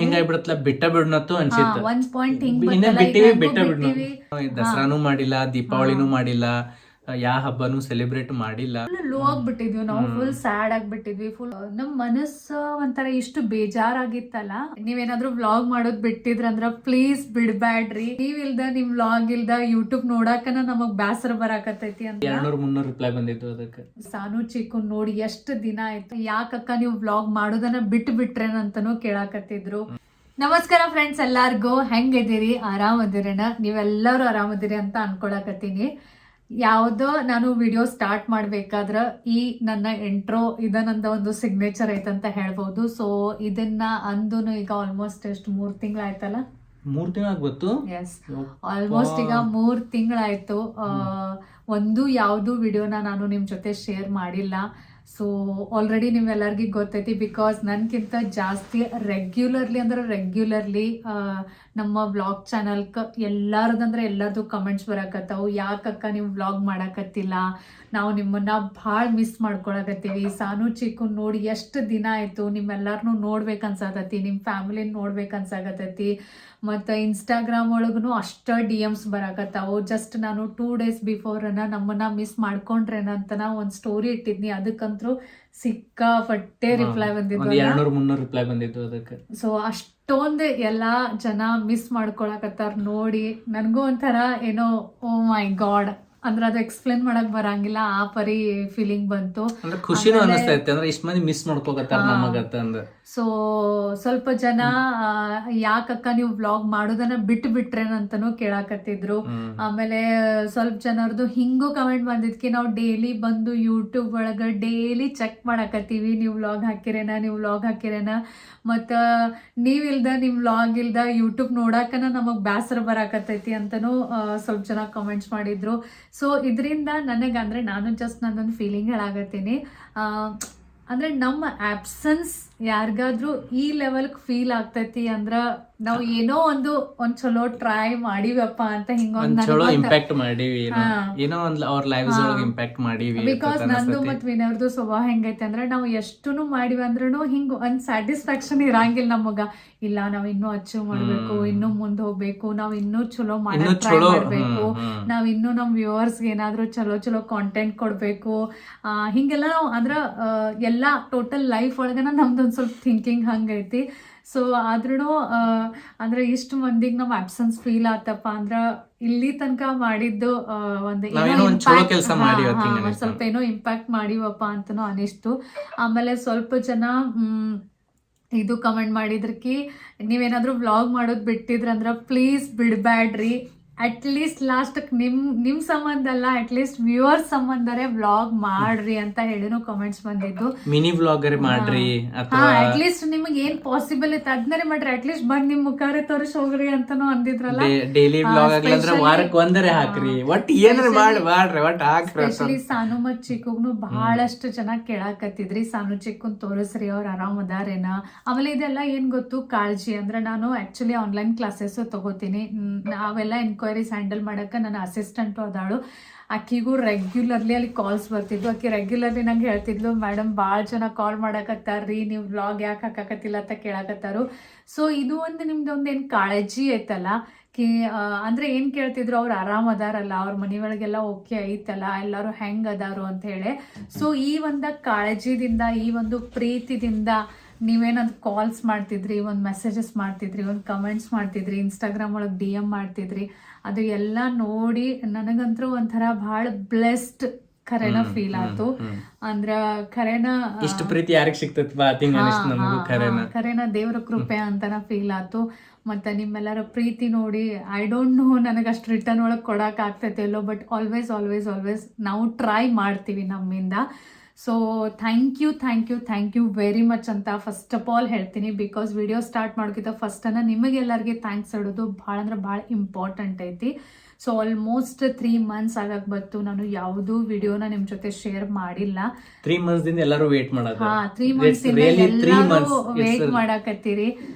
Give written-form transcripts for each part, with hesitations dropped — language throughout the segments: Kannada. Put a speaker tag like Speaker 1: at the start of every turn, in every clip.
Speaker 1: ಹಿಂಗಾಗ್ಬಿಡತ್ಲ ಬಿಟ್ಟ ಬಿಡ್ನತ್ತು ಅನ್ಸಿತ್ತು.
Speaker 2: ಒಂದ್ ಪಾಯಿಂಟ್ ಹಿಂಗ್
Speaker 1: ಇನ್ನೇ ಬಿಟ್ಟಿವಿ ಬಿಟ್ಟ ಬಿಡ್ನು. ದಸರಾನು ಮಾಡಿಲ್ಲ, ದೀಪಾವಳಿನೂ ಮಾಡಿಲ್ಲ, ಯಾವ ಹಬ್ಬನೂ ಸೆಲೆಬ್ರೇಟ್ ಮಾಡಿಲ್ಲ.
Speaker 2: ಲೋ ಆಗ್ಬಿಟ್ಟಿದ್ವಿ ನಾವು, ಫುಲ್ ಸ್ಯಾಡ್ ಆಗ್ಬಿಟ್ಟಿದ್ವಿ. ಫುಲ್ ನಮ್ ಮನಸ್ಸು ಒಂಥರ ಇಷ್ಟು ಬೇಜಾರಾಗಿತ್ತಲ್ಲ. ನೀವೇನಾದ್ರೂ ವ್ಲಾಗ್ ಮಾಡೋದ್ ಬಿಟ್ಟಿದ್ರಂದ್ರ ಪ್ಲೀಸ್ ಬಿಡ್ಬ್ಯಾಡ್ರಿ. ನೀವಿಲ್ದ ನಿಮ್ ವ್ಲಾಗ್ ಇಲ್ದ ಯೂಟ್ಯೂಬ್ ನೋಡಾಕನ ನಮಗ್ ಬೇಸರ ಬರಾಕತ್ತೈತಿ ಅಂತ 200-300
Speaker 1: ರಿಪ್ಲೈ ಬಂದಿತ್ತು ಅದಕ್ಕೆ.
Speaker 2: ಸಾನು ಚಿಕ್ಕು ನೋಡಿ ಎಷ್ಟು ದಿನ ಆಯ್ತು, ಯಾಕಕ್ಕ ನೀವು ವ್ಲಾಗ್ ಮಾಡೋದನ್ನ ಬಿಟ್ಟು ಬಿಟ್ರೇನಂತನೂ ಕೇಳಾಕತ್ತಿದ್ರು. ನಮಸ್ಕಾರ ಫ್ರೆಂಡ್ಸ್, ಎಲ್ಲಾರ್ಗು ಹೆಂಗಿದ್ದೀರಿ? ಆರಾಮದಿರೇನ? ನೀವೆಲ್ಲರೂ ಆರಾಮದಿರಿ ಅಂತ ಅನ್ಕೊಳಕತ್ತೀನಿ. ಯಾವುದೋ ನಾನು ವಿಡಿಯೋ ಸ್ಟಾರ್ಟ್ ಮಾಡ್ಬೇಕಾದ್ರ ಈ ನನ್ನ ಇಂಟ್ರೋ ನಂದ ಒಂದು ಸಿಗ್ನೇಚರ್ ಐತಂತ ಹೇಳ್ಬೋದು. ಸೊ ಇದನ್ನ ಅಂದು ಈಗ ಆಲ್ಮೋಸ್ಟ್ ಎಷ್ಟು 3 ತಿಂಗಳಾಯ್ತಲ್ಲ?
Speaker 1: 3 ತಿಂಗಳು ಆಗ್ಬೋದು.
Speaker 2: ಎಸ್, ಆಲ್ಮೋಸ್ಟ್ ಈಗ 3 ತಿಂಗಳಾಯ್ತು. ಒಂದು ಯಾವುದು ವಿಡಿಯೋನ ನಾನು ನಿಮ್ ಜೊತೆ ಶೇರ್ ಮಾಡಿಲ್ಲ. ಸೊ ಆಲ್ರೆಡಿ ನೀವೆಲ್ಲರಿಗೂ ಗೊತ್ತೈತಿ, ಬಿಕಾಸ್ ನನ್ಗಿಂತ ಜಾಸ್ತಿ ರೆಗ್ಯುಲರ್ಲಿ ನಮ್ಮ ವ್ಲಾಗ್ ಚಾನಲ್ಕ ಎಲ್ಲರದು ಕಮೆಂಟ್ಸ್ ಬರಾಕತ್ತಾವು. ಯಾಕಕ್ಕ ನೀವು ವ್ಲಾಗ್ ಮಾಡಾಕತ್ತಿಲ್ಲ, ನಾವು ನಿಮ್ಮನ್ನ ಭಾಳ ಮಿಸ್ ಮಾಡ್ಕೊಳಕತ್ತೀವಿ. ಸಾನು ಚಿಕ್ಕು ನೋಡಿ ಎಷ್ಟು ದಿನ ಆಯ್ತು, ನಿಮ್ಮೆಲ್ಲರನ್ನೂ ನೋಡ್ಬೇಕನ್ಸಾಕತ್ತಿ, ನಿಮ್ಮ ಫ್ಯಾಮಿಲಿನ ನೋಡ್ಬೇಕನ್ಸಾಕತ್ತೈತಿ. ಮತ್ತು ಇನ್ಸ್ಟಾಗ್ರಾಮ್ ಒಳಗೂ ಅಷ್ಟ DMs ಬರಾಕತ್ತಾವು. ಜಸ್ಟ್ ನಾನು 2 ಡೇಸ್ ಬಿಫೋರನ್ನ ನಮ್ಮನ್ನ ಮಿಸ್ ಮಾಡ್ಕೊಂಡ್ರೇನಂತ ಒಂದು ಸ್ಟೋರಿ ಇಟ್ಟಿದ್ನಿ, ಅದಕ್ಕಂತೂ ಸಿಕ್ಕಾಪಟ್ಟೆ ರಿಪ್ಲೈ ಬಂದಿದ್ದು,
Speaker 1: 200-300 ರಿಪ್ಲೈ ಬಂದಿತ್ತು ಅದಕ್ಕೆ.
Speaker 2: ಸೊ ಅಷ್ಟೊಂದು ಎಲ್ಲಾ ಜನ ಮಿಸ್ ಮಾಡ್ಕೊಳಕತ್ತಾರ ನೋಡಿ. ನನಗೂ ಒಂಥರ ಏನೋ ಓ ಮೈ ಗಾಡ್ ಅಂದ್ರೆ ಅದು ಎಕ್ಸ್ಪ್ಲೇನ್ ಮಾಡಕ್ ಬರಂಗಿಲ್ಲ, ಆ ಪರಿ ಫೀಲಿಂಗ್ ಬಂತು.
Speaker 1: ಖುಷಿನೂ ಅನಿಸ್ತೈತೆ, ಅಂದ್ರೆ ಇಷ್ಟ ಮಂದಿ ಮಿಸ್ ಮಾಡ್ಕೋಕತ್ತಾರ ನಮಗತ್ತ ಅಂದ.
Speaker 2: ಸೊ ಸ್ವಲ್ಪ ಜನ ಯಾಕಕ್ಕ ನೀವು ವ್ಲಾಗ್ ಮಾಡೋದನ್ನ ಬಿಟ್ಟು ಬಿಟ್ರೇನಂತನೂ ಕೇಳಾಕತ್ತಿದ್ರು. ಆಮೇಲೆ ಸ್ವಲ್ಪ ಜನರದು ಹಿಂಗೂ ಕಮೆಂಟ್ ಬಂದಿದ್ಕಿ, ನಾವು ಡೈಲಿ ಬಂದು ಯೂಟ್ಯೂಬ್ ಒಳಗ ಡೈಲಿ ಚೆಕ್ ಮಾಡಾಕತ್ತೀವಿ, ನೀವು ವ್ಲಾಗ್ ಹಾಕಿರೇನ, ಮತ್ತ ನೀವಿಲ್ದ ನಿಮ್ ವ್ಲಾಗ್ ಇಲ್ದ ಯೂಟ್ಯೂಬ್ ನೋಡಾಕನ ನಮಗ್ ಬೇಸರ ಬರಾಕತ್ತೈತಿ ಅಂತನೂ ಸ್ವಲ್ಪ ಜನ ಕಮೆಂಟ್ಸ್ ಮಾಡಿದ್ರು. ಸೊ ಇದರಿಂದ ನನಗೆ ಅಂದ್ರೆ ನಾನು ಜಸ್ಟ್ ನಂದೊಂದು ಫೀಲಿಂಗ್ ಹೇಳಾಕತ್ತೀನಿ. ಅಂದ್ರೆ ನಮ್ಮ ಆಬ್ಸೆನ್ಸ್ ಯಾರಿಗಾದ್ರೂ ಈ ಲೆವೆಲ್ ಫೀಲ್ ಆಗ್ತೈತಿ ಅಂದ್ರ ನಾವು ಏನೋ ಒಂದು ಚಲೋ ಟ್ರೈ ಮಾಡಿವಪ್ಪ ಅಂತ
Speaker 1: ಚಲೋ ಇಂಪ್ಯಾಕ್ಟ್ ಮಾಡಿವಿ, ಏನೋ ಒಂದು ಅವ್ರ ಲೈಫ್ಸ್ ಒಳಗೆ ಇಂಪ್ಯಾಕ್ಟ್ ಮಾಡಿವಿ.
Speaker 2: ಬಿಕಾಸ್ ನಂದು ಮತ್ ವಿನರ್ದು ಸ್ವಭಾವ ಹೆಂಗೈತೆ ಅಂದ್ರೆ ನಾವು ಎಷ್ಟುನು ಮಾಡಿವಿ ಅಂದ್ರೂ ಹಿಂಗ್ ಒಂದ್ ಸ್ಯಾಟಿಸ್ಫ್ಯಾಕ್ಷನ್ ಇರಂಗಿಲ್ಲ ನಮಗ. ಇಲ್ಲ ನಾವ್ ಇನ್ನೂ ಅಚೀವ್ ಮಾಡ್ಬೇಕು, ಇನ್ನೂ ಮುಂದ್ ಹೋಗ್ಬೇಕು, ನಾವ್ ಇನ್ನೂ ಚಲೋ ಮಾಡಕ್ ಟ್ರೈ ಮಾಡ್ಬೇಕು, ನಾವ್ ಇನ್ನೂ ನಮ್ ವ್ಯೂವರ್ಸ್ ಏನಾದ್ರು ಚಲೋ ಕಾಂಟೆಂಟ್ ಕೊಡ್ಬೇಕು. ಹಿಂಗೆಲ್ಲ ನಾವು ಅಂದ್ರ ಎಲ್ಲಾ ಟೋಟಲ್ ಲೈಫ್ ಒಳಗನ ನಮ್ದೊಂದ್ ಸ್ವಲ್ಪ ಥಿಂಕಿಂಗ್ ಹಂಗೈತಿ. ಸೊ ಆದ್ರೂ ಅಂದ್ರೆ ಇಷ್ಟು ಮಂದಿಗೆ ನಮ್ ಅಬ್ಸೆನ್ಸ್ ಫೀಲ್ ಆತಪ್ಪ ಅಂದ್ರ ಇಲ್ಲಿ ತನಕ ಮಾಡಿದ್ದು ಸ್ವಲ್ಪ ಏನೋ ಇಂಪ್ಯಾಕ್ಟ್ ಮಾಡಿವಪ್ಪ ಅಂತನೂ ಅನಿಸ್ತು. ಆಮೇಲೆ ಸ್ವಲ್ಪ ಜನ ಇದು ಕಮೆಂಟ್ ಮಾಡಿದ್ರಕಿ, ನೀವೇನಾದ್ರೂ ವ್ಲಾಗ್ ಮಾಡೋದ್ ಬಿಟ್ಟಿದ್ರಂದ್ರ ಪ್ಲೀಸ್ ಬಿಡ್ಬ್ಯಾಡ್ರಿ, ಅಟ್ ಲೀಸ್ಟ್ ಲಾಸ್ಟ್ ನಿಮ್ ಸಂಬಂಧ ಅಲ್ಲ, ಅಟ್ ಲೀಸ್ಟ್ ವ್ಯೂವರ್ಸ್ ಸಂಬಂಧರೇ ವ್ಲಾಗ್ ಮಾಡ್ರಿ ಅಂತ ಹೇಳಿನೂ ಕಮೆಂಟ್ಸ್ ಬಂದಿದ್ದು.
Speaker 1: ಮಿನಿ ವ್ಲಾಗರ್ ಮಾಡ್ರಿ,
Speaker 2: ಅಟ್ ಲೀಸ್ಟ್ ನಿಮಗೆ ಏನ್ ಪಾಸಿಬಲ್ ಇತ್ತು ಅದನ್ನೇ ಮಾಡ್ರಿ, ಅಟ್ ಲೀಸ್ಟ್ ಬಂದ್ ನಿಮ್ ಮುಖಾರೆ ತೋರಿಸಿ ಹೋಗ್ರಿ ಅಂತಾನು ಅಂದಿದ್ರಲ್ಲ.
Speaker 1: ಡೈಲಿ ವ್ಲಾಗ್ ಆಗ್ಲಂದ್ರ ವಾರಕ್ಕೆ ಒಂದರೆ ಹಾಕ್ರಿ, ಒಟ್ ಏನಾರ ಮಾಡ್ರಿ, ಒಟ್ ಹಾಕ್ರಿ.
Speaker 2: ಎಸ್ಪೆಷಲಿ ಸಾನು ಮತ್ ಚಿಕ್ಕುಗ್ನು ಬಹಳಷ್ಟು ಜನ ಕೇಳಾಕತ್ತಿದ್ರಿ, ಸಾನು ಚಿಕ್ಕನ್ ತೋರಿಸ್ರಿ, ಅವ್ರ ಆರಾಮ್ ಅದಾರೇನ. ಆಮೇಲೆ ಇದೆಲ್ಲ ಏನ್ ಗೊತ್ತು, ಕಾಳಜಿ. ಅಂದ್ರೆ ನಾನು ಆಕ್ಚುಲಿ ಆನ್ಲೈನ್ ಕ್ಲಾಸಸ್ ತಗೋತೀನಿ, ಅವೆಲ್ಲ ಎನ್ಕ್ವೈರೀಸ್ ಹ್ಯಾಂಡಲ್ ಮಾಡಕ ನನ್ನ ಅಸಿಸ್ಟೆಂಟು ಅದಾಳು. ಆಕಿಗೂ ರೆಗ್ಯುಲರ್ಲಿ ಅಲ್ಲಿ ಕಾಲ್ಸ್ ಬರ್ತಿದ್ವು. ಆಕಿ ರೆಗ್ಯುಲರ್ಲಿ ನಂಗೆ ಹೇಳ್ತಿದ್ಲು, ಮೇಡಮ್ ಭಾಳ ಜನ ಕಾಲ್ ಮಾಡಕತ್ತಾರ್ರಿ, ನೀವು ವ್ಲಾಗ್ ಯಾಕೆ ಹಾಕಾಕತ್ತಿಲ್ಲ ಅಂತ ಕೇಳಕತ್ತಾರು. ಸೊ ಇದು ಒಂದು ನಿಮ್ದೊಂದು ಏನು ಕಾಳಜಿ ಐತಲ್ಲ, ಅಂದ್ರೆ ಏನ್ ಕೇಳ್ತಿದ್ರು, ಅವ್ರು ಆರಾಮ್ ಅದಾರಲ್ಲ, ಅವ್ರ ಮನೆ ಒಳಗೆಲ್ಲ ಓಕೆ ಐತಲ್ಲ, ಎಲ್ಲರೂ ಹೆಂಗ್ ಅದಾರು ಅಂತ ಹೇಳಿ. ಸೊ ಈ ಒಂದು ಕಾಳಜಿದಿಂದ, ಈ ಒಂದು ಪ್ರೀತಿದಿಂದ ನೀವೇನಂದ್ ಕಾಲ್ಸ್ ಮಾಡ್ತಿದ್ರಿ, ಒಂದು ಮೆಸೇಜಸ್ ಮಾಡ್ತಿದ್ರಿ, ಒಂದು ಕಮೆಂಟ್ಸ್ ಮಾಡ್ತಿದ್ರಿ, ಇನ್ಸ್ಟಾಗ್ರಾಮ್ ಒಳಗೆ DM ಮಾಡ್ತಿದ್ರಿ, ಅದು ಎಲ್ಲ ನೋಡಿ ನನಗಂತೂ ಒಂಥರ ಭಾಳ ಬ್ಲೆಸ್ಡ್ ಖರೇನ ಫೀಲ್ ಆಯ್ತು. ಅಂದ್ರ ಖರೇನ
Speaker 1: ಇಷ್ಟು ಪ್ರೀತಿ ಯಾರಿಗೆ ಸಿಗ್ತೈತಿ,
Speaker 2: ಖರೇನ ದೇವ್ರ ಕೃಪೆ ಅಂತನ ಫೀಲ್ ಆಯ್ತು. ಮತ್ತು ನಿಮ್ಮೆಲ್ಲರ ಪ್ರೀತಿ ನೋಡಿ ಐ ಡೋಂಟ್ ನೋ ನನಗೆ ಅಷ್ಟು ರಿಟರ್ನ್ ಒಳಗೆ ಕೊಡೋಕೆ ಆಗ್ತೈತೆ ಇಲ್ಲೋ, ಬಟ್ ಆಲ್ವೇಸ್ ನಾವು ಟ್ರೈ ಮಾಡ್ತೀವಿ ನಮ್ಮಿಂದ. So thank you very much ಅಂತ ಫಸ್ಟ್ ಆಫ್ ಆಲ್ ಹೇಳ್ತೀನಿ. ಬಿಕಾಸ್ ವಿಡಿಯೋ ಸ್ಟಾರ್ಟ್ ಮಾಡೋಕ್ಕಿಂತ ಫಸ್ಟನ್ನು ನಿಮಗೆಲ್ಲರಿಗೆ ಥ್ಯಾಂಕ್ಸ್ ಹೇಳೋದು ಭಾಳ ಇಂಪಾರ್ಟೆಂಟ್ ಐತಿ. ಸೊ ಆಲ್ಮೋಸ್ಟ್ 3 months ಆಗಕ್ ಬಂತು, ನಾನು ಯಾವುದೂ ವಿಡಿಯೋನ ನಿಮ್ ಜೊತೆ ಶೇರ್ ಮಾಡಿಲ್ಲ.
Speaker 1: 3 months ಎಲ್ಲರೂ ವೇಟ್ ಮಾಡೋದು.
Speaker 2: 3 months ಎಲ್ಲರೂ ವೇಟ್ ಮಾಡಾಕತ್ತೀರಿ.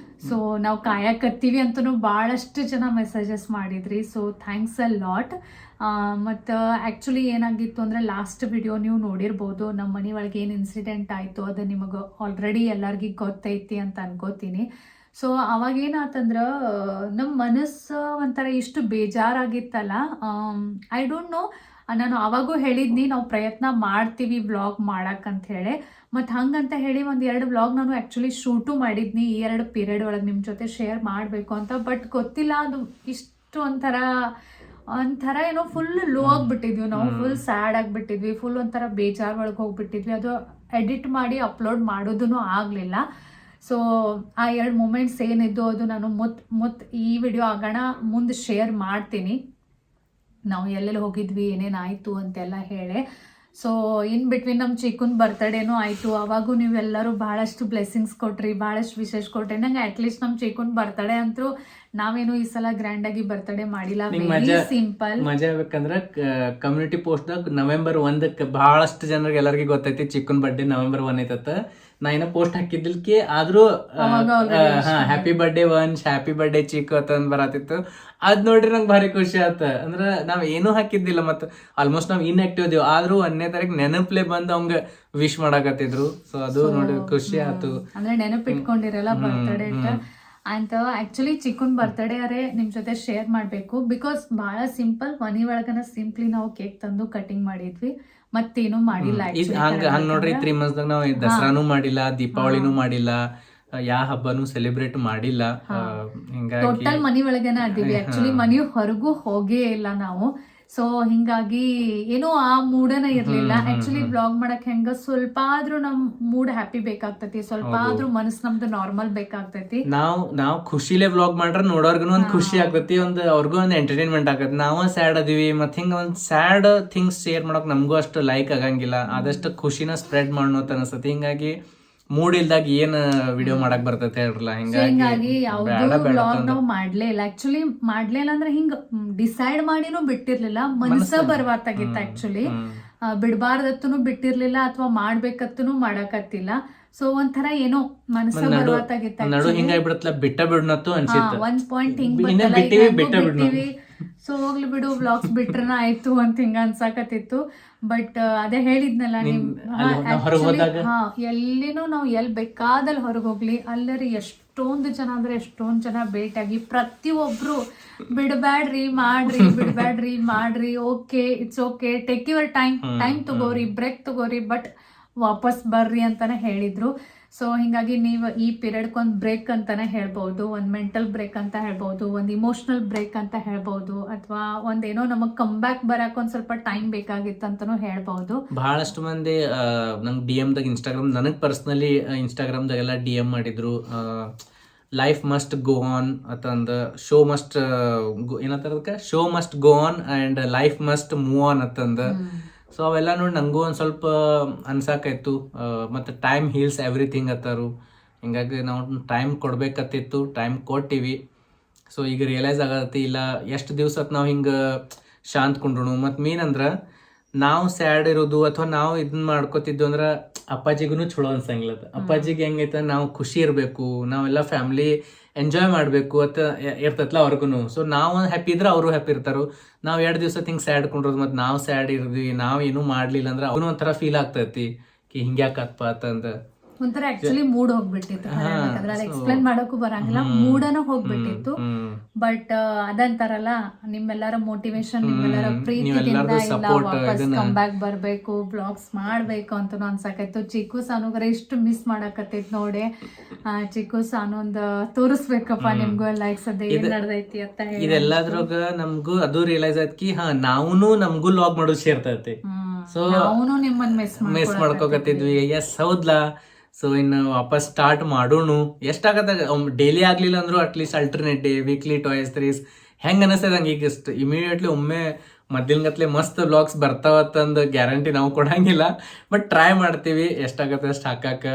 Speaker 2: ಸೊ ನಾವು ಕಾಯಕತ್ತೀವಿ ಅಂತನೂ ಭಾಳಷ್ಟು ಜನ ಮೆಸೇಜಸ್ ಮಾಡಿದ್ರಿ. So thanks a lot. ಮತ್ತು ಆ್ಯಕ್ಚುಲಿ ಏನಾಗಿತ್ತು ಅಂದರೆ ಲಾಸ್ಟ್ ವಿಡಿಯೋ ನೀವು ನೋಡಿರ್ಬೋದು, ನಮ್ಮ ಮನೆ ಒಳಗೆ ಏನು ಇನ್ಸಿಡೆಂಟ್ ಆಯಿತು ಅದು ನಿಮಗೆ ಆಲ್ರೆಡಿ ಎಲ್ಲರಿಗೂ ಗೊತ್ತೈತಿ ಅಂತ ಅನ್ಕೋತೀನಿ. ಸೊ ಅವಾಗ ಏನಾತಂದ್ರ ನಮ್ಮ ಮನಸ್ಸು ಒಂಥರ ಇಷ್ಟು ಬೇಜಾರಾಗಿತ್ತಲ್ಲ. ಐ ಡೋಂಟ್ ನೋ, ನಾನು ಅವಾಗೂ ಹೇಳಿದ್ನಿ ನಾವು ಪ್ರಯತ್ನ ಮಾಡ್ತೀವಿ ವ್ಲಾಗ್ ಮಾಡಕ್ಕಂತ ಹೇಳಿ. ಮತ್ತು ಹಂಗಂತ ಹೇಳಿ ಒಂದು 2 ವ್ಲಾಗ್ ನಾನು ಆ್ಯಕ್ಚುಲಿ ಶೂಟು ಮಾಡಿದ್ನಿ ಈ 2 ಪೀರಿಯಡ್ ಒಳಗೆ ನಿಮ್ಮ ಜೊತೆ ಶೇರ್ ಮಾಡಬೇಕು ಅಂತ. ಬಟ್ ಗೊತ್ತಿಲ್ಲ, ಅದು ಇಷ್ಟು ಒಂಥರ ಏನೋ ಫುಲ್ ಲೋ ಆಗಿಬಿಟ್ಟಿದ್ವಿ ನಾವು, ಫುಲ್ ಸ್ಯಾಡ್ ಆಗಿಬಿಟ್ಟಿದ್ವಿ, ಫುಲ್ ಒಂಥರ ಬೇಜಾರು ಒಳಗೆ ಹೋಗ್ಬಿಟ್ಟಿದ್ವಿ. ಅದು ಎಡಿಟ್ ಮಾಡಿ ಅಪ್ಲೋಡ್ ಮಾಡೋದೂ ಆಗಲಿಲ್ಲ. ಸೊ ಆ 2 ಮೂಮೆಂಟ್ಸ್ ಏನಿದ್ದು ಅದು ನಾನು ಈ ವಿಡಿಯೋ ಆಗೋಣ ಮುಂದೆ ಶೇರ್ ಮಾಡ್ತೀನಿ, ನಾವು ಎಲ್ಲೆಲ್ಲಿ ಹೋಗಿದ್ವಿ ಏನೇನಾಯಿತು ಅಂತೆಲ್ಲ ಹೇಳಿ. ಸೊ ಇನ್ ಬಿಟ್ವೀನ್ ನಮ್ಮ ಚಿಕ್ಕನ್ ಬರ್ತಡೇನೂ ಆಯಿತು. ಅವಾಗೂ ನೀವೆಲ್ಲರೂ ಭಾಳಷ್ಟು ಬ್ಲೆಸ್ಸಿಂಗ್ಸ್ ಕೊಟ್ರಿ, ಭಾಳಷ್ಟು ವಿಶೇಷ ಕೊಟ್ರಿ ನಂಗೆ. ಅಟ್ಲೀಸ್ಟ್ ನಮ್ಮ ಚಿಕ್ಕನ್ ಬರ್ತಡೇ ಅಂತೂ ನಾವೇನು ಈ ಸಲ ಗ್ರ್ಯಾಂಡ್ ಆಗಿ ಬರ್ತಡೇ ಮಾಡಿಲ್ಲ, ವೆರಿ ಸಿಂಪಲ್.
Speaker 1: ಮಜಾ ಆಗ್ಬೇಕಂದ್ರ ಕಮ್ಯುನಿಟಿ ಪೋಸ್ಟ್ದಾಗ November 1 ಬಹಳಷ್ಟು ಜನರಿಗೆ ಎಲ್ಲರಿಗೂ ಗೊತ್ತೈತಿ ಚಿಕ್ಕನ್ ಬರ್ಡೇ November 1 ಐತತ್ತ. ನಾ ಏನೋ ಪೋಸ್ಟ್ ಹಾಕಿದ್ದಿಲ್ಕಿ ಆದ್ರೂ ಹ್ಯಾಪಿ ಬರ್ಡೇ ವಂಶ್, ಹ್ಯಾಪಿ ಬರ್ಡೇ ಚಿಕ್ಕು ಅಂತಂದ್ ಬರತ್ತಿತ್ತು. ಅದ್ ನೋಡ್ರಿ ನಂಗೆ ಭಾರಿ ಖುಷಿ ಆತ. ಅಂದ್ರ ನಾವ್ ಏನೂ ಹಾಕಿದ್ದಿಲ್ಲ, ಮತ್ತ ಆಲ್ಮೋಸ್ಟ್ ನಾವ್ ಇನ್ಆಕ್ಟಿವ್ ಇದೀವಿ, ಆದ್ರೂ 1ನೇ ತಾರೀಕು ನೆನಪ್ಲೆ ಬಂದ್ ಅವಂಗ ವಿಶ್ ಮಾಡಾಕತ್ತಿದ್ರು. ಸೊ ಅದು ನೋಡಿ ಖುಷಿ ಆಯ್ತು.
Speaker 2: ಅಂದ್ರೆ ನೆನಪಿಟ್ಕೊಂಡಿರಲ್ಲ ಬರ್ತಡೇ ಅಂತ. ಆಕ್ಚುಲಿ ಚಿಕ್ಕನ್ ಬರ್ತಡೇ ಅರೆ ನಿಮ್ ಜೊತೆ ಶೇರ್ ಮಾಡ್ಬೇಕು, ಬಿಕಾಸ್ ಬಹಳ ಸಿಂಪಲ್, ಮನಿ ಒಳಗನ ಸಿಂಪ್ಲಿ ನಾವು ಕೇಕ್ ತಂದು ಕಟಿಂಗ್ ಮಾಡಿದ್ವಿ, ಮತ್ತೇನು ಮಾಡಿಲ್ಲ.
Speaker 1: ಹಂಗ ನೋಡ್ರಿ 3 monthsದಾಗ ನಾವು ದಸರಾನು ಮಾಡಿಲ್ಲ, ದೀಪಾವಳಿನೂ ಮಾಡಿಲ್ಲ, ಯಾವ ಹಬ್ಬನೂ ಸೆಲೆಬ್ರೇಟ್ ಮಾಡಿಲ್ಲ. ಹಿಂಗಾಗಿ
Speaker 2: ಟೋಟಲ್ ಮನಿ ಒಳಗೇನ ಅದೀವಿ. ಆಕ್ಚುಲಿ ಮನಿ ಹೊರಗೂ ಹೋಗೇ ಇಲ್ಲ ನಾವು. ಸೊ ಹಿಂಗಾಗಿ ಏನೋ ಆ ಮೂಡನ ಇರ್ಲಿಲ್ಲ. ಆಕ್ಚುಲಿ ಬ್ಲಾಗ್ ಮಾಡಕ್ ಹೆಂಗ ಸ್ವಲ್ಪ ಆದ್ರೂ ನಮ್ ಮೂಡ್ ಹ್ಯಾಪಿ ಬೇಕಾಗ್ತೈತಿ, ಸ್ವಲ್ಪ ಆದ್ರೂ ಮನಸ್ ನಮ್ದು ನಾರ್ಮಲ್ ಬೇಕಾಗ್ತೈತಿ.
Speaker 1: ನಾವ್ ಖುಷಿಲೇ ಬ್ಲಾಗ್ ಮಾಡ್ರ ನೋಡೋರ್ಗು ಒಂದ್ ಖುಷಿ ಆಗ್ತೈತಿ, ಅವ್ರಿಗೂ ಒಂದ್ ಎಂಟರ್ಟೈನ್ಮೆಂಟ್ ಆಗತ್ತೆ. ನಾವು ಸ್ಯಾಡ್ ಅದೀವಿ, ಮತ್ ಹಿಂಗ ಒಂದ್ ಸ್ಯಾಡ್ ಥಿಂಗ್ಸ್ ಶೇರ್ ಮಾಡಕ್ ನಮಗೂ ಅಷ್ಟು ಲೈಕ್ ಆಗಂಗಿಲ್ಲ. ಆದಷ್ಟು ಖುಷಿನ ಸ್ಪ್ರೆಡ್ ಮಾಡೋತ್ ಅನಸ್ತತಿ. ಹಿಂಗಾಗಿ ಮೂಡ್ ಇಲ್ದಾಗ ಏನ್ ವಿಡಿಯೋ ಮಾಡಕ್ ಬರ್ತೈತೆ ಹೇಳ್ರಲ್ಲ.
Speaker 2: ಹಿಂಗಾಗಿ ಯಾವ್ದು ಬ್ಲಾಗ್ ನಾವ್ ಮಾಡ್ಲೇ ಇಲ್ಲ. ಆಕ್ಚುಲಿ ಮಾಡ್ಲೇ ಇಲ್ಲ ಅಂದ್ರೆ ಹಿಂಗ ಡಿಸೈಡ್ ಮಾಡಿನೂ ಬಿಟ್ಟಿರ್ಲಿಲ್ಲ, ಮನಸ್ಸ ಬರ್ವಾತಾಗಿತ್ತ. ಆಕ್ಚುಲಿ ಬಿಡ್ಬಾರ್ದತ್ತೂ ಬಿಟ್ಟಿರ್ಲಿಲ್ಲ, ಅಥವಾ ಮಾಡ್ಬೇಕತ್ತೂ ಮಾಡಕತ್ತಿಲ್ಲ. ಸೊ ಒಂಥರ ಏನೋ ಮನಸ್ಸ ಬರ್ವಾತಾಗಿತ್ತ.
Speaker 1: ಬಿಟ್ಟ ಬಿಡ್ನತ್ತು ಅನ್ಸಿತ್ತು.
Speaker 2: ಒಂದ್ ಪಾಯಿಂಟ್ ಹಿಂಗ್ ಬಿಟ್ಟಿವಿ. ಸೊ ಹೋಗ್ಲಿ ಬಿಡು, ವ್ಲಾಗ್ಸ್ ಬಿಟ್ರನ ಆಯ್ತು ಅಂತ ಹಿಂಗ ಅನ್ಸಾಕತ್ತಿತ್ತು. ಬಟ್ ಅದೇ ಹೇಳಿದ್ನಲ್ಲ, ಎಲ್ಲಿನೂ ನಾವು ಎಲ್ಲಿ ಬೇಕಾದಲ್ಲಿ ಹೊರಗೆ ಹೋಗ್ಲಿ ಅಲ್ಲರಿ ಎಷ್ಟೊಂದು ಜನ ಅಂದ್ರೆ ಎಷ್ಟೊಂದು ಜನ ಭೇಟಿಯಾಗಿ ಪ್ರತಿಯೊಬ್ರು ಬಿಡಬ್ಯಾಡ್ರಿ ಮಾಡ್ರಿ, okay it's okay, take your time ತಗೋರಿ, ಬ್ರೇಕ್ ತಗೋರಿ, ಬಟ್ ವಾಪಸ್ ಬರ್ರಿ ಅಂತಾನೆ ಹೇಳಿದ್ರು. ಸೊ ಹಿಂಗಾಗಿ ನೀವು ಈ ಪೀರಿಯಡ್ಕೊಂದು ಬ್ರೇಕ್ ಅಂತಾನೆ ಹೇಳ್ಬೋದು, ಒಂದು ಮೆಂಟಲ್ ಬ್ರೇಕ್ ಅಂತ ಹೇಳ್ಬೋದು, ಒಂದು ಇಮೋಷನಲ್ ಬ್ರೇಕ್ ಅಂತ ಹೇಳ್ಬೋದು, ಅಥವಾ ಒಂದೇನೋ ನಮಗ್ ಕಮ್ ಬ್ಯಾಕ್ ಬರಕ್ ಒಂದ್ ಸ್ವಲ್ಪ ಟೈಮ್ ಬೇಕಾಗಿತ್ತು ಅಂತಾನು ಹೇಳ್ಬೋದು.
Speaker 1: ಬಹಳಷ್ಟು ಮಂದಿ ನಂಗೆ DM ದಾಗ ಇನ್ಸ್ಟಾಗ್ರಾಮ್, ನನಗ್ ಪರ್ಸನಲಿ ಇನ್ಸ್ಟಾಗ್ರಾಮ್ದಾಗೆಲ್ಲ DM ಮಾಡಿದ್ರು, ಲೈಫ್ ಮಸ್ಟ್ ಗೋ ಆನ್ ಅಂತಂದ, ಶೋ ಮಸ್ಟ್ ಏನಂತಾರ show must go on and life must move on ಅಂತಂದ. ಸೊ ಅವೆಲ್ಲ ನೋಡಿ ನಂಗೂ ಒಂದು ಸ್ವಲ್ಪ ಅನ್ಸಾಕಾಯ್ತು. ಮತ್ತು ಟೈಮ್ ಹೀಲ್ಸ್ ಎವ್ರಿಥಿಂಗ್ ಅತ್ತಾರು. ಹಿಂಗಾಗಿ ನಾವು ಟೈಮ್ ಕೊಡ್ಬೇಕತ್ತಿತ್ತು, ಟೈಮ್ ಕೊಟ್ಟಿವಿ. ಸೊ ಈಗ ರಿಯಲೈಸ್ ಆಗತ್ತೆ ಇಲ್ಲ ಎಷ್ಟು ದಿವ್ಸ ನಾವು ಹಿಂಗೆ ಶಾಂತ್ ಕೊಂಡ್ರು. ಮತ್ತು ಮೇನ್ ಅಂದ್ರೆ ನಾವು ಸ್ಯಾಡ್ ಇರೋದು ಅಥವಾ ನಾವು ಇದನ್ನ ಮಾಡ್ಕೋತಿದ್ವು ಅಂದ್ರೆ ಅಪ್ಪಾಜಿಗೂ ಚಲೋ ಅನ್ಸಂಗಿಲ್ಲ. ಅಪ್ಪಾಜಿಗೆ ಹೆಂಗೈತೆ, ನಾವು ಖುಷಿ ಇರಬೇಕು, ನಾವೆಲ್ಲ ಫ್ಯಾಮಿಲಿ ಎಂಜಾಯ್ ಮಾಡಬೇಕು ಅಂತ ಇರ್ತೈತಲ್ಲ ಅವ್ರಿಗೂ. ಸೊ ನಾವು ಹ್ಯಾಪಿ ಇದ್ರೆ ಅವರು ಹ್ಯಾಪಿ ಇರ್ತಾರು. ನಾವು 2 ದಿವಸ ಹಿಂಗೆ ಸ್ಯಾಡ್ ಕೊಂಡ್ರೋದು, ಮತ್ತು ನಾವು ಸ್ಯಾಡ್ ಇರ್ದ್ವಿ, ನಾವು ಏನೂ ಮಾಡ್ಲಿಲ್ಲ ಅಂದ್ರೆ ಅವ್ನು ಒಂಥರ ಫೀಲ್ ಆಗ್ತೈತಿ ಕಿ ಹಿಂಗ್ಯಾಕಪ್ಪ ಅಂತಂದ.
Speaker 2: ಒಂಥರ ಆಕ್ಚುಲಿ ಮೂಡ್ ಹೋಗ್ಬಿಟ್ಟಿತ್ತು, ಎಕ್ಸ್ಪ್ಲೇನ್ ಮಾಡೋಕ್ಕೂ ಬರಂಗಿಲ್ಲ, ಮೂಡನ ಹೋಗ್ಬಿಟ್ಟಿತ್ತು. ಬಟ್ ಅದಂತಾರಲ್ಲ, ನಿಮ್ಮೆಲ್ಲರ ಮೋಟಿವೇಶನ್, ನಿಮ್ಮೆಲ್ಲರ ಪ್ರೀತಿಯಿಂದ ಇಲ್ಲ ವಾಪಸ್ ಕಮ್ ಬ್ಯಾಕ್ ಬರ್ಬೇಕು, ಬ್ಲಾಗ್ಸ್ ಮಾಡ್ಬೇಕು ಅಂತ ಅನ್ಸಾಕೈತು. ಚಿಕ್ಕು ಸಾನುಗರ ಇಷ್ಟು ಮಿಸ್ ಮಾಡಕತ್ತೈತ್ ನೋಡಿ. ಚಿಕ್ಕು ಸಾನು ಒಂದು ತೋರಿಸ್ಬೇಕಪ್ಪ ನಿಮ್ಗೂ ಎಲ್ಲ ಸದ್ಯ ಏನ್ ನಡೆದೈತಿ ಅಂತ ಹೇಳಿ.
Speaker 1: ಇದೆಲ್ಲದ್ರಾಗ ನಮ್ಗೂ ಅದು ರಿಯಲೈಸ್ ಆಯ್ತು ನಾವೂನು ನಮ್ಗೂ ಲಾಗ್ ಮಾಡೋದು ಸೇರ್ತೈತಿ. ಸೊ
Speaker 2: ನಾವು ನಿಮ್ಮನ್ನ ಮಿಸ್
Speaker 1: ಮಾಡ್ಕೋಕತ್ತಿದ್ವಿ. ಎಸ್ ಹೌದ್ಲಾ. ಸೊ ಇನ್ನು ವಾಪಸ್ ಸ್ಟಾರ್ಟ್ ಮಾಡೋಣ. ಎಷ್ಟಾಗತ್ತ ಡೈಲಿ ಆಗ್ಲಿಲ್ಲ ಅಂದ್ರೂ at least alternate day, weekly, twice, thrice ಹೆಂಗ್ ಅನಿಸ್ತದೆ ಹಂಗೆ. ಈಗ ಇಮಿಡಿಯೇಟ್ಲಿ ಒಮ್ಮೆ ಮೊದ್ಲಿನಗತ್ಲೆ ಮಸ್ತ್ ವ್ಲಾಗ್ಸ್ ಬರ್ತಾವತ್ತಂದು ಗ್ಯಾರಂಟಿ ನಾವು ಕೊಡಂಗಿಲ್ಲ. ಬಟ್ ಟ್ರೈ ಮಾಡ್ತೀವಿ, ಎಷ್ಟಾಗತ್ತೆ ಅಷ್ಟು ಹಾಕಾಕ.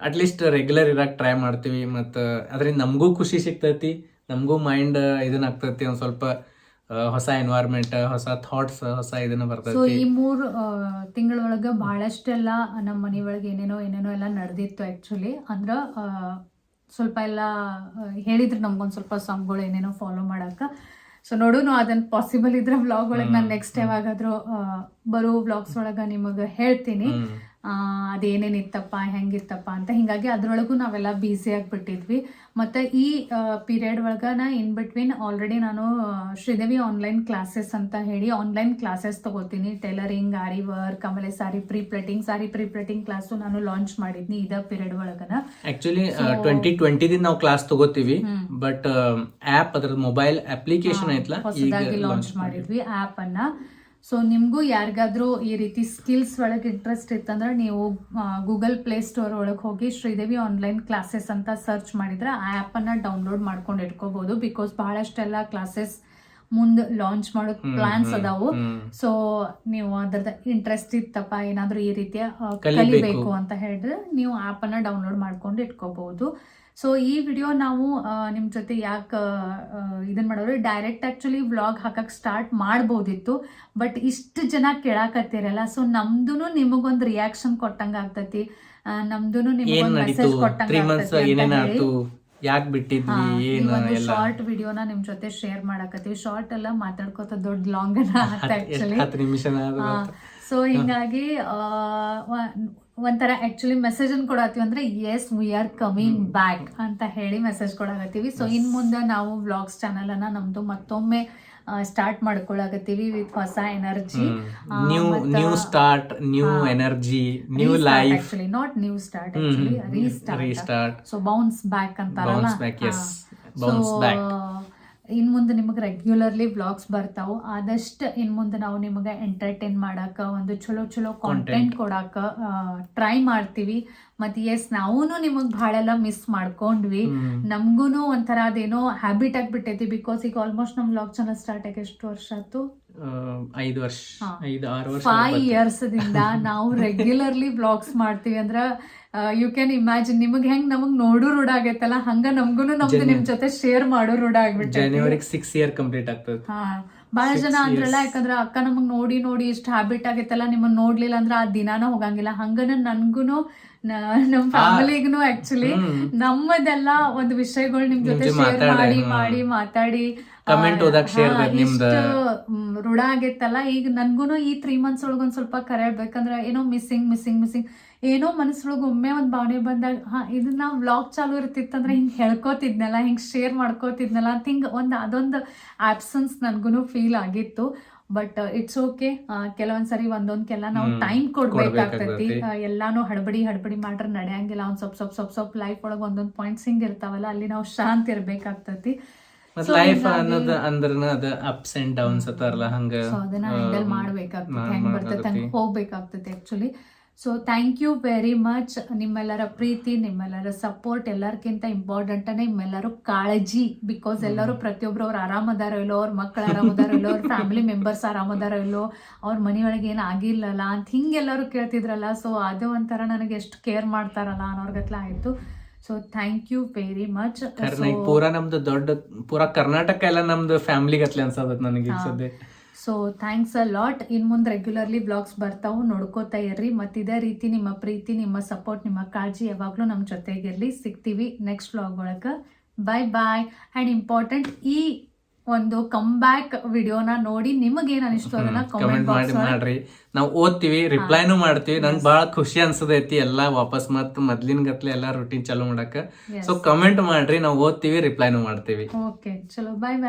Speaker 1: ಅಟ್ಲೀಸ್ಟ್ ರೆಗ್ಯುಲರ್ ಇರಕ್ಕೆ ಟ್ರೈ ಮಾಡ್ತೀವಿ. ಮತ್ತು ಅದರಿಂದ ನಮಗೂ ಖುಷಿ ಸಿಗ್ತೈತಿ, ನಮಗೂ ಮೈಂಡ್ ಇದನ್ನ ಆಗ್ತೈತಿ, ಒಂದು ಸ್ವಲ್ಪ ಹೊಸ ಎನ್ವೈರ್ಮೆಂಟ್, ಹೊಸ ಥಾಟ್ಸ್, ಹೊಸ ಇದನ್ನ ಬರ್ತೈತಿ.
Speaker 2: ಸೊ ಈ 3 ತಿಂಗಳೊಳಗೆ ಬಹಳಷ್ಟೆಲ್ಲ ನಮ್ಮ ಮನೆ ಒಳಗೆ ಏನೇನೋ ಎಲ್ಲ ನಡೆದಿತ್ತು. ಆ್ಯಕ್ಚುಲಿ ಅಂದ್ರೆ ಸ್ವಲ್ಪ ಎಲ್ಲ ಹೇಳಿದ್ರು ನಮ್ಗೊಂದು ಸ್ವಲ್ಪ ಸಾಂಗ್ಗಳು ಏನೇನೋ ಫಾಲೋ ಮಾಡಕ್ಕೆ. ಸೊ ನೋಡೋಣ, ಅದನ್ನ ಪಾಸಿಬಲ್ ಇದ್ರೆ ವ್ಲಾಗ್ ಒಳಗೆ ನಾನು ನೆಕ್ಸ್ಟ್ ಯಾವಾಗಾದ್ರೂ ಬರೋ ವ್ಲಾಗ್ಸ್ ಒಳಗೆ ನಿಮಗೆ ಹೇಳ್ತೀನಿ. ಅದೇನೇನಿತ್ತಪ್ಪ ಹೆಂಗಿತ್ತಪ್ಪ ಅಂತ. ಹಿಂಗಾಗಿ ಅದ್ರೊಳಗೂ ನಾವೆಲ್ಲ ಬ್ಯುಸಿ ಆಗಿಬಿಟ್ಟಿದ್ವಿ. ಮತ್ತು ಈ ಪೀರಿಯಡ್ ಒಳಗೆ ಇನ್ ಬಿಟ್ವೀನ್ ಆಲ್ರೆಡಿ ನಾನು ಶ್ರೀದೇವಿ ಆನ್ಲೈನ್ ಕ್ಲಾಸಸ್ ಅಂತ ಹೇಳಿ ಆನ್ಲೈನ್ ಕ್ಲಾಸಸ್ ತಗೋತೀನಿ. ಟೈಲರಿಂಗ್, ಆರಿ ವರ್ಕ್, ಆಮೇಲೆ ಸಾರಿ ಪ್ರೀ ಪ್ಲೇಟಿಂಗ್ ಕ್ಲಾಸು ನಾನು ಲಾಂಚ್ ಮಾಡಿದ್ನಿ ಇದ ಪೀರಿಯಡ್ ಒಳಗನ.
Speaker 1: ಆಕ್ಚುಲಿ 2020 ನಾವು ಕ್ಲಾಸ್ ತಗೋತೀವಿ, ಬಟ್ ಆಪ್ ಅದ್ರ ಮೊಬೈಲ್ ಅಪ್ಲಿಕೇಶನ್ ಐತ್ಲಾ
Speaker 2: ಹೊಸದಾಗಿ ಲಾಂಚ್ ಮಾಡಿದ್ವಿ ಆ್ಯಪ್ ಅನ್ನ. ಸೊ ನಿಮಗೂ ಯಾರಿಗಾದ್ರೂ ಈ ರೀತಿ ಸ್ಕಿಲ್ಸ್ ಒಳಗೆ ಇಂಟ್ರೆಸ್ಟ್ ಇತ್ತಂದ್ರೆ ನೀವು ಗೂಗಲ್ ಪ್ಲೇ ಸ್ಟೋರ್ ಒಳಗೆ ಹೋಗಿ ಶ್ರೀದೇವಿ ಆನ್ಲೈನ್ ಕ್ಲಾಸಸ್ ಅಂತ ಸರ್ಚ್ ಮಾಡಿದ್ರೆ ಆ ಆ್ಯಪನ್ನು ಡೌನ್ಲೋಡ್ ಮಾಡ್ಕೊಂಡು ಇಟ್ಕೋಬಹುದು. ಬಿಕಾಸ್ ಬಹಳಷ್ಟೆಲ್ಲ ಕ್ಲಾಸಸ್ ಮುಂದೆ ಲಾಂಚ್ ಮಾಡೋದು ಪ್ಲಾನ್ಸ್ ಅದಾವು. ಸೊ ನೀವು ಅದ್ರದ್ದು ಇಂಟ್ರೆಸ್ಟ್ ಇತ್ತಪ್ಪ ಏನಾದರೂ ಈ ರೀತಿಯ ಕಲಿಬೇಕು ಅಂತ ಹೇಳಿದ್ರೆ ನೀವು ಆ್ಯಪನ್ನು ಡೌನ್ಲೋಡ್ ಮಾಡ್ಕೊಂಡು ಇಟ್ಕೋಬಹುದು. ಸೊ ಈ ವಿಡಿಯೋ ನಾವು ನಿಮ್ಮ ಜೊತೆ ಯಾಕೆ ಇದನ್ನ ಮಾಡೋರು, ಡೈರೆಕ್ಟ್ ಆ್ಯಕ್ಚುಲಿ ವ್ಲಾಗ್ ಹಾಕಕ್ಕೆ ಸ್ಟಾರ್ಟ್ ಮಾಡ್ಬೋದಿತ್ತು, ಬಟ್ ಇಷ್ಟು ಜನ ಕೇಳಾಕತ್ತೀರಲ್ಲ, ಸೊ ನಮ್ದು ನಿಮಗೊಂದು ರಿಯಾಕ್ಷನ್ ಕೊಟ್ಟಂಗೆ ಆಗ್ತೈತಿ, ನಮ್ದು ನಿಮಗೊಂದು ಮೆಸೇಜ್ ಕೊಟ್ಟಂಗೆ ಆಗ್ತೈತಿ.
Speaker 1: ಯಾಕೆ ಬಿಟ್ಟಿದ್ವಿ ಏನು
Speaker 2: ಶಾರ್ಟ್ ವಿಡಿಯೋನ ನಿಮ್ ಜೊತೆ ಶೇರ್ ಮಾಡಕತ್ತೀವಿ. ಶಾರ್ಟ್ ಎಲ್ಲ ಮಾತಾಡ್ಕೋತ ದೊಡ್ಡ ಲಾಂಗ್ ಆಕ್ಚುಲಿ
Speaker 1: 10 ನಿಮಿಷ.
Speaker 2: ಸೊ ಹಿಂಗಾಗಿ ಒಂಥರ ಆಕ್ಚುಲಿ ಮೆಸೇಜ್ ಅನ್ನು ಕೊಡತ್ತೀವಿ ಅಂದ್ರೆ as we are coming back ಅಂತ ಹೇಳಿ ಮೆಸೇಜ್ ಕೊಡಾಕತ್ತೀವಿ. ಸೊ ಇನ್ ಮುಂದೆ ನಾವು ವ್ಲಾಗ್ಸ್ ಚಾನಲ್ ಅನ್ನ ನಮ್ದು ಮತ್ತೊಮ್ಮೆ ಸ್ಟಾರ್ಟ್ ಮಾಡ್ಕೊಳಕತ್ತೀವಿ ವಿತ್ ಹೊಸ energy,
Speaker 1: new start, new energy, new life.
Speaker 2: Actually not new start, actually restart. So bounce back ಅಂತಾರಲ್ಲ. ಇನ್ ಮುಂದೆ ನಿಮಗೆ ರೆಗ್ಯುಲರ್ಲಿ ವ್ಲಾಗ್ಸ್ ಬರ್ತಾವು. ಆದಷ್ಟು ಇನ್ ಮುಂದೆ ನಾವು ನಿಮಗೆ ಎಂಟರ್ಟೈನ್ ಮಾಡಾಕ ಒಂದು ಚಲೋ ಕಾಂಟೆಂಟ್ ಕೊಡಾಕ ಟ್ರೈ ಮಾಡ್ತೀವಿ. ಮತ್ತೆ ಎಸ್ ನಾವು ನಿಮಗೆ ಭಾಳೆಲ್ಲ ಮಿಸ್ ಮಾಡ್ಕೊಂಡ್ವಿ. ನಮ್ಗೂನು ಒಂಥರ ಅದೇನೋ ಹ್ಯಾಬಿಟ್ ಆಗ್ಬಿಟ್ಟೈತಿ. ಬಿಕಾಸ್ ಈಗ ಆಲ್ಮೋಸ್ಟ್ ನಮ್ ವ್ಲಾಗ್ ಚಾನಲ್ ಸ್ಟಾರ್ಟ್ ಆಗಿ ಎಷ್ಟು ವರ್ಷ ಆಯ್ತು?
Speaker 1: 5 ವರ್ಷ
Speaker 2: 5 ಇಯರ್ಸ್ದಿಂದ ನಾವು ರೆಗ್ಯುಲರ್ಲಿ ವ್ಲಾಗ್ಸ್ ಮಾಡ್ತೀವಿ. ಅಂದ್ರ ಯು ಕ್ಯಾನ್ ಇಮ್ಯಾಜಿನ್ ನಿಮಗ್ ಹೆಂಗ್ ನಮಗ್ ನೋಡು ರೂಢ ಆಗೈತಲ್ಲ, ಹಂಗ ನಮ್ಗುನು ನಮ್ದು ನಿಮ್ ಜೊತೆ ಶೇರ್ ಮಾಡೋ ರೂಢ ಆಗ್ಬಿಟ್ಟು
Speaker 1: ಜನವರಿಗೆ 6 ಇಯರ್ ಕಂಪ್ಲೀಟ್ ಆಗ್ತದೆ.
Speaker 2: ಬಹಳ ಜನ ಅಂದ್ರಲ್ಲ, ಯಾಕಂದ್ರ ಅಕ್ಕ ನಮಗ್ ನೋಡಿ ಇಷ್ಟ ಹ್ಯಾಬಿಟ್ ಆಗೈತಲ್ಲ, ನಿಮ್ಮನ್ನ ನೋಡ್ಲಿಲ್ಲ ಅಂದ್ರ ಆ ದಿನಾನ ಹೋಗಂಗಿಲ್ಲ. ಹಂಗನ ನನ್ಗುನು ನಮ್ ಫ್ಯಾಮಿಲಿಗೂ ಆಕ್ಚುಲಿ ನಮ್ಮದೆಲ್ಲ ಒಂದು ವಿಷಯಗಳು ನಿಮ್ ಜೊತೆ ಶೇರ್ ಮಾಡಿ ಮಾತಾಡಿ
Speaker 1: ಕಮೆಂಟ್ ಓದಕ್ ಶೇರ್
Speaker 2: ರೂಢ ಆಗೈತಲ್ಲ. ಈಗ ನನ್ಗೂನು ಈ 3 months ಒಳಗೊಂದ್ ಸ್ವಲ್ಪ ಕರೆಯಬೇಕಂದ್ರೆ ಏನೋ ಮಿಸ್ಸಿಂಗ್ ಏನೋ ಮನಸ್ಸೊಳಗೆ ಒಮ್ಮೆ ಒಂದ್ ಭಾವನೆ ಬಂದಾಗ ಇದನ್ನ ವ್ಲಾಗ್ ಚಾಲು ಇರ್ತಿತ್ತಂದ್ರೆ ಹಿಂಗ್ ಹೇಳ್ಕೋತಿದ್ನಲ್ಲ, ಹಿಂಗ್ ಶೇರ್ ಮಾಡ್ಕೋತಿದ್ನಲ್ಲ ಅಂತ ಹಿಂಗ್ ಅದೊಂದು ಆಬ್ಸೆನ್ಸ್ ನನ್ಗೂನು ಫೀಲ್ ಆಗಿತ್ತು. But it's okay. ಕೆಲವೊಂದ್ಸರಿ ಒಂದೊಂದ್ಕೆಲ್ಲ ನಾವು ಟೈಮ್ ಕೊಡ್ಬೇಕಾಗ್ತೈತಿ. ಎಲ್ಲಾನು ಹಡಬಡಿ ಮಾಡ್ರೆ ನಡೆಯಂಗಿಲ್ಲ. ಒಂದ್ ಸ್ವಲ್ಪ ಲೈಫ್ ಒಳಗೆ ಒಂದೊಂದ್ ಪಾಯಿಂಟ್ಸ್ ಹಿಂಗ್ ಇರ್ತಾವಲ್ಲ, ಅಲ್ಲಿ ನಾವು ಶಾಂತಿ ಇರ್ಬೇಕಾಗ್ತೈತಿ.
Speaker 1: ಲೈಫ್ ಅನ್ನೋದು ಅಂದ್ರನ ಅದ ಅಪ್ಸ್ ಅಂಡ್ ಡೌನ್ಸ್ ಅತ್ತಾರಲ್ಲ, ಹಂಗ
Speaker 2: ಅದನ್ನ ಹ್ಯಾಂಡಲ್ ಮಾಡ್ಬೇಕಾಗ್ತೈತಿ, ಹೆಂಗ್ ಬರ್ತೈತೆ ಹಂಗ ಹೋಗ್ಬೇಕಾಗ್ತೈತಿ actually. So thank you very much. ನಿಮ್ಮೆಲ್ಲರ ಪ್ರೀತಿ, ನಿಮ್ಮೆಲ್ಲರ ಸಪೋರ್ಟ್, ಎಲ್ಲರಿಗಿಂತ ಇಂಪಾರ್ಟೆಂಟ್ ನಿಮ್ಮೆಲ್ಲರೂ ಕಾಳಜಿ. ಬಿಕಾಸ್ ಎಲ್ಲರೂ ಪ್ರತಿಯೊಬ್ರು ಅವ್ರು ಆರಾಮದಾರೋ ಇಲ್ಲೋ, ಅವ್ರ ಮಕ್ಕಳು ಆರಾಮದಾರೋ ಇಲ್ಲೋ, ಅವ್ರ ಫ್ಯಾಮಿಲಿ ಮೆಂಬರ್ಸ್ ಆರಾಮದಾರೋ ಇಲ್ಲೋ, ಅವ್ರ ಮನೆಯೊಳಗೆ ಏನು ಆಗಿಲ್ಲಲ್ಲ ಅಂತ ಹಿಂಗೆಲ್ಲರೂ ಕೇಳ್ತಿದ್ರಲ್ಲ. ಸೊ ಅದು ಒಂಥರ ನನಗೆ ಎಷ್ಟು ಕೇರ್ ಮಾಡ್ತಾರಲ್ಲ ಅನ್ನೋರ್ಗತ್ಲ ಆಯ್ತು. So thank you very much.
Speaker 1: ಪೂರಾ ನಮ್ದು ಪೂರಾ ಕರ್ನಾಟಕ ಎಲ್ಲ ನಮ್ದು ಫ್ಯಾಮಿಲಿ ಗತ್ಲೆ ಅನ್ಸದ ನನಗೆ ಸದ್ಯ.
Speaker 2: So thanks a lot. ಇನ್ ಮುಂದೆ ರೆಗ್ಯುಲರ್ಲಿ ಬ್ಲಾಗ್ಸ್ ಬರ್ತಾವು, ನೋಡ್ಕೋತಾ ಇರ್ರಿ. ಮತ್ತು ಇದೇ ರೀತಿ ನಿಮ್ಮ ಪ್ರೀತಿ, ನಿಮ್ಮ ಸಪೋರ್ಟ್, ನಿಮ್ಮ ಕಾಳಜಿ ಯಾವಾಗಲೂ ನಮ್ಮ ಜೊತೆಗಿರ್ಲಿ. ಸಿಗ್ತೀವಿ ನೆಕ್ಸ್ಟ್ ವ್ಲಾಗ್ ಒಳಗೆ. ಬಾಯ್. ಆ್ಯಂಡ್ ಇಂಪಾರ್ಟೆಂಟ್, ಈ ಒಂದು ಕಮ್ ಬ್ಯಾಕ್ ವಿಡಿಯೋನ ನೋಡಿ ನಿಮಗೇನು ಅನಿಸ್ತು ಅದನ್ನ ಕಾಮೆಂಟ್
Speaker 1: ಮಾಡ್ರಿ. ನಾವು ಓದ್ತೀವಿ, ರಿಪ್ಲೈನು ಮಾಡ್ತೀವಿ. ನಂಗೆ ಬಹಳ ಖುಷಿ ಅನ್ಸದೈತಿ ಎಲ್ಲ ವಾಪಸ್ ಮತ್ ಮೊದ್ಲಿನ ಗತ್ಲೆ ಎಲ್ಲ ರೂಟೀನ್ ಚಾಲೂ ಮಾಡಕ. ಸೊ ಕಮೆಂಟ್ ಮಾಡ್ರಿ, ನಾವು ಓದ್ತೀವಿ, ರಿಪ್ಲೈನು ಮಾಡ್ತೀವಿ.
Speaker 2: ಓಕೆ, ಚಲೋ ಬಾಯ್.